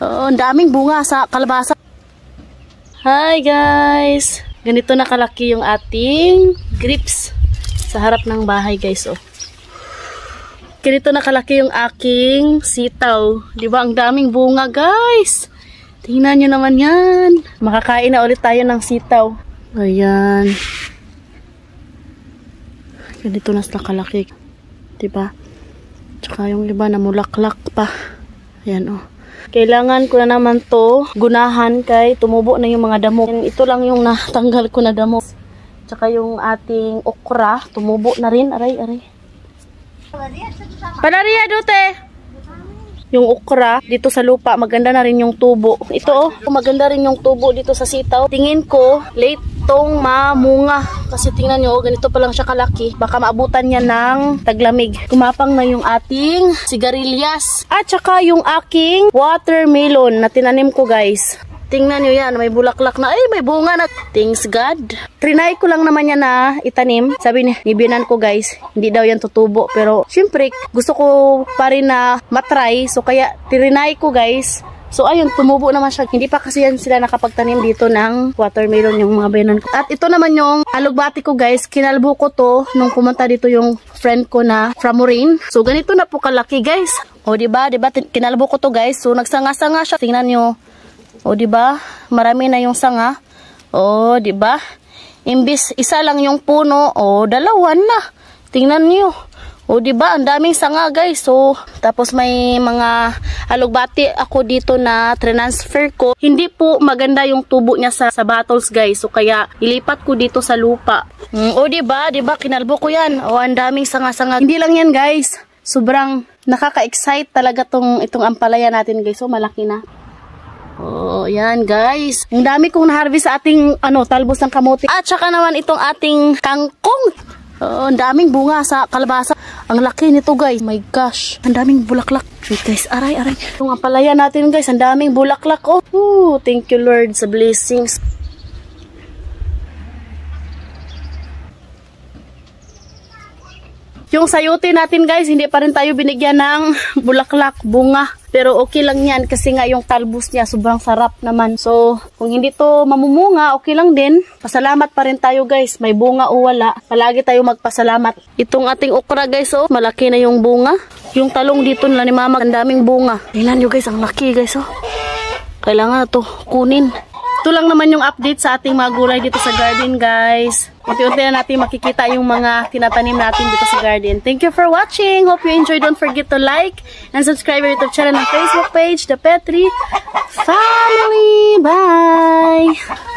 Oh, ang daming bunga sa kalabasa. Hi guys! Ganito na kalaki yung ating grapes sa harap ng bahay guys. Oh. Ganito na kalaki yung aking sitaw. Diba ang daming bunga guys? Tingnan nyo naman yan. Makakain na ulit tayo ng sitaw. Ayan. Ganito na sila kalaki. Diba? Tsaka yung iba na mulaklak pa. Ayan oh. Kailangan ko na naman to gunahan kay tumubo na yung mga damo. Ito lang yung natanggal ko na damo. Tsaka yung ating okra, tumubo na rin. Aray, aray. Panaria, Dute! Yung okra, dito sa lupa, maganda na rin yung tubo. Ito oh, maganda rin yung tubo dito sa sitaw. Tingin ko, late tong mamunga. Kasi tingnan nyo, ganito pa lang siya kalaki. Baka maabutan niya ng taglamig. Kumapang na yung ating sigarilyas. At saka yung aking watermelon na tinanim ko guys. Tingnan nyo yan, may bulaklak na. Ay, may bunga na. Thanks God. Trinay ko lang naman yan na itanim. Sabi ni bibinan ko guys, hindi daw yan tutubo. Pero syempre, gusto ko pa rin na matry. So kaya trinay ko guys. So ayun, tumubo naman siya. Hindi pa kasi yan sila nakapagtanim dito ng watermelon yung mga bayanan ko. At ito naman yung alugbati ko guys. Kinalbo ko to nung pumunta dito yung friend ko na from Moraine. So ganito na po kalaki guys. O diba, kinalbo ko to guys. So nagsanga-sanga siya. Tingnan nyo. O diba, marami na yung sanga. O diba, imbis isa lang yung puno, o dalawa na. Tingnan nyo. O diba, ang daming sanga guys. So, tapos may mga alugbati ako dito na transfer ko. Hindi po maganda yung tubo niya sa bottles guys. So kaya ilipat ko dito sa lupa. O diba, kinalbo ko yan. O ang daming sanga-sanga. Hindi lang yan guys. Sobrang nakaka-excite talaga itong ampalaya natin guys. So malaki na. Oh, yan guys. Ang dami kong na-harvest sa ating talbos ng kamote. At saka naman itong ating kangkong. Oh, ang daming bunga sa kalabasa. Ang laki nito guys. My gosh. Ang daming bulaklak. Wait guys, aray. Itong ampalaya natin guys. Ang daming bulaklak. Oh, thank you Lord sa blessings. Yung sayote natin guys, hindi pa rin tayo binigyan ng bulaklak, bunga. Pero okay lang yan kasi nga yung talbos niya sobrang sarap naman. So, kung hindi to mamumunga, okay lang din. Pasalamat pa rin tayo guys. May bunga o wala, palagi tayo magpasalamat. Itong ating okra guys, oh, malaki na yung bunga. Yung talong dito nila ni mama, ang daming bunga. Tingnan nyo guys, ang laki guys, oh. Kailangan na to kunin. Ito lang naman yung update sa ating mga gulay dito sa garden guys. Unti-unti na natin makikita yung mga tinatanim natin dito sa garden. Thank you for watching. Hope you enjoyed. Don't forget to like and subscribe our YouTube channel and Facebook page, The Petri Family. Bye!